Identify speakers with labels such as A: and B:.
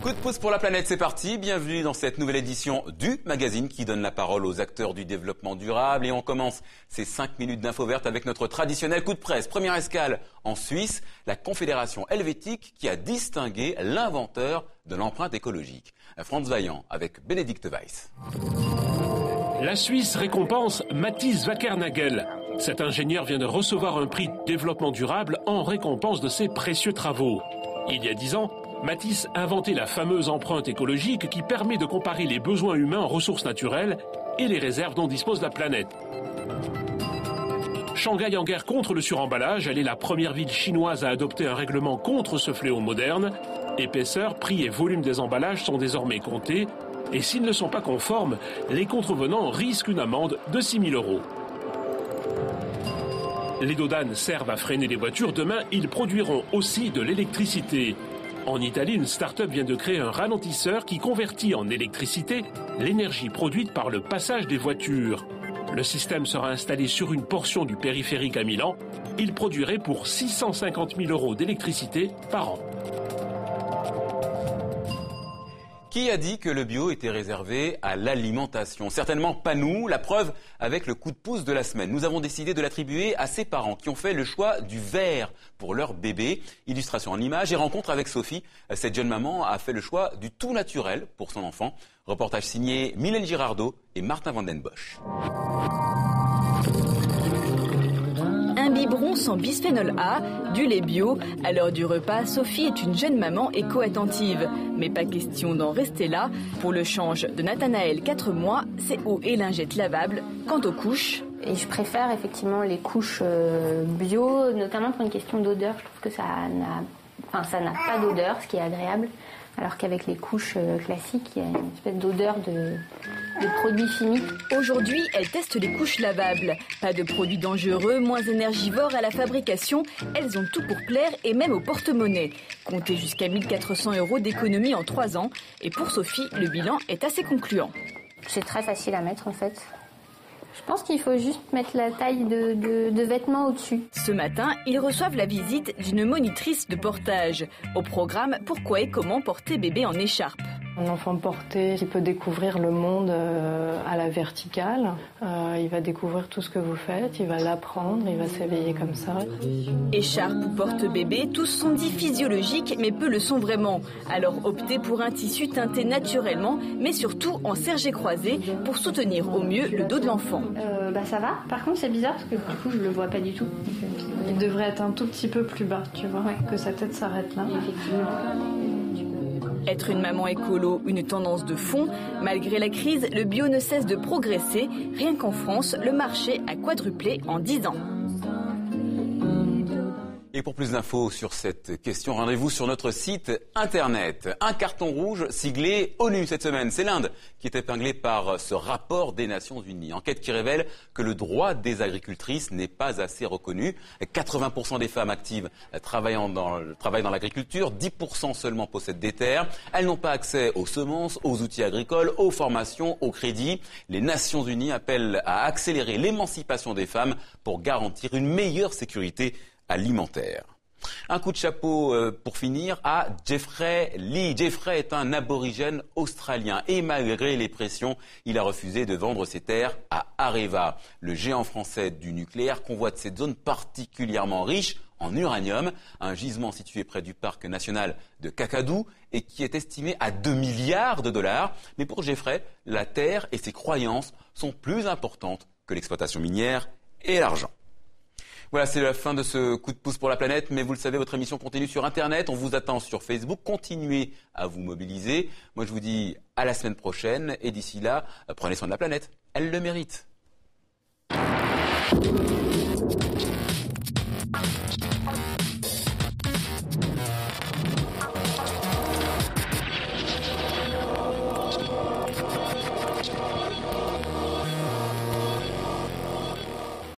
A: Coup de pouce pour la planète, c'est parti. Bienvenue dans cette nouvelle édition du magazine qui donne la parole aux acteurs du développement durable. Et on commence ces 5 minutes d'info verte avec notre traditionnel coup de presse. Première escale en Suisse, la Confédération helvétique qui a distingué l'inventeur de l'empreinte écologique. Franz Vaillant avec Bénédicte Weiss.
B: La Suisse récompense Mathis Wackernagel. Cet ingénieur vient de recevoir un prix de développement durable en récompense de ses précieux travaux. Il y a 10 ans, Mathis a inventé la fameuse empreinte écologique qui permet de comparer les besoins humains en ressources naturelles et les réserves dont dispose la planète. Shanghai en guerre contre le suremballage, elle est la première ville chinoise à adopter un règlement contre ce fléau moderne. Épaisseur, prix et volume des emballages sont désormais comptés et s'ils ne sont pas conformes, les contrevenants risquent une amende de 6 000 €. Les dodanes servent à freiner les voitures. Demain, ils produiront aussi de l'électricité. En Italie, une start-up vient de créer un ralentisseur qui convertit en électricité l'énergie produite par le passage des voitures. Le système sera installé sur une portion du périphérique à Milan. Il produirait pour 650 000 € d'électricité par an.
A: Qui a dit que le bio était réservé à l'alimentation? Certainement pas nous. La preuve avec le coup de pouce de la semaine. Nous avons décidé de l'attribuer à ces parents qui ont fait le choix du vert pour leur bébé. Illustration en images et rencontre avec Sophie. Cette jeune maman a fait le choix du tout naturel pour son enfant. Reportage signé Mylène Girardot et Martin Van Den Bosch.
C: Un biberon sans bisphénol A, du lait bio. À l'heure du repas, Sophie est une jeune maman éco-attentive. Mais pas question d'en rester là. Pour le change de Nathanaël, 4 mois, c'est eau et lingettes lavables. Quant aux couches...
D: Et je préfère effectivement les couches bio, notamment pour une question d'odeur. Je trouve que ça n'a pas d'odeur, ce qui est agréable. Alors qu'avec les couches classiques, il y a une espèce d'odeur de produits chimiques.
C: Aujourd'hui, elle teste les couches lavables. Pas de produits dangereux, moins énergivores à la fabrication. Elles ont tout pour plaire et même au porte-monnaie. Comptez jusqu'à 1 400 € d'économie en 3 ans. Et pour Sophie, le bilan est assez concluant.
D: C'est très facile à mettre en fait. Je pense qu'il faut juste mettre la taille de vêtements au-dessus.
C: Ce matin, ils reçoivent la visite d'une monitrice de portage. Au programme, pourquoi et comment porter bébé en écharpe.
E: Un enfant porté qui peut découvrir le monde à la verticale. Il va découvrir tout ce que vous faites, il va l'apprendre, il va s'éveiller comme ça.
C: Écharpe ou porte-bébé, tous sont dits physiologiques, mais peu le sont vraiment. Alors optez pour un tissu teinté naturellement, mais surtout en serge croisé pour soutenir au mieux le dos de l'enfant.
D: Ça va. Par contre, c'est bizarre parce que du coup, je le vois pas du tout.
E: Il devrait être un tout petit peu plus bas, tu vois, que sa tête s'arrête là.
C: Être une maman écolo, une tendance de fond. Malgré la crise, le bio ne cesse de progresser. Rien qu'en France, le marché a quadruplé en 10 ans.
A: Et pour plus d'infos sur cette question, rendez-vous sur notre site internet. Un carton rouge siglé ONU cette semaine. C'est l'Inde qui est épinglée par ce rapport des Nations Unies. Enquête qui révèle que le droit des agricultrices n'est pas assez reconnu. 80% des femmes actives travaillent dans l'agriculture, 10% seulement possèdent des terres. Elles n'ont pas accès aux semences, aux outils agricoles, aux formations, aux crédits. Les Nations Unies appellent à accélérer l'émancipation des femmes pour garantir une meilleure sécurité alimentaire. Un coup de chapeau pour finir à Jeffrey Lee. Jeffrey est un aborigène australien et malgré les pressions, il a refusé de vendre ses terres à Areva. Le géant français du nucléaire convoite cette zone particulièrement riche en uranium, un gisement situé près du parc national de Kakadu et qui est estimé à 2 milliards de dollars. Mais pour Jeffrey, la terre et ses croyances sont plus importantes que l'exploitation minière et l'argent. Voilà, c'est la fin de ce coup de pouce pour la planète, mais vous le savez, votre émission continue sur Internet, on vous attend sur Facebook, continuez à vous mobiliser. Moi je vous dis à la semaine prochaine, et d'ici là, prenez soin de la planète, elle le mérite.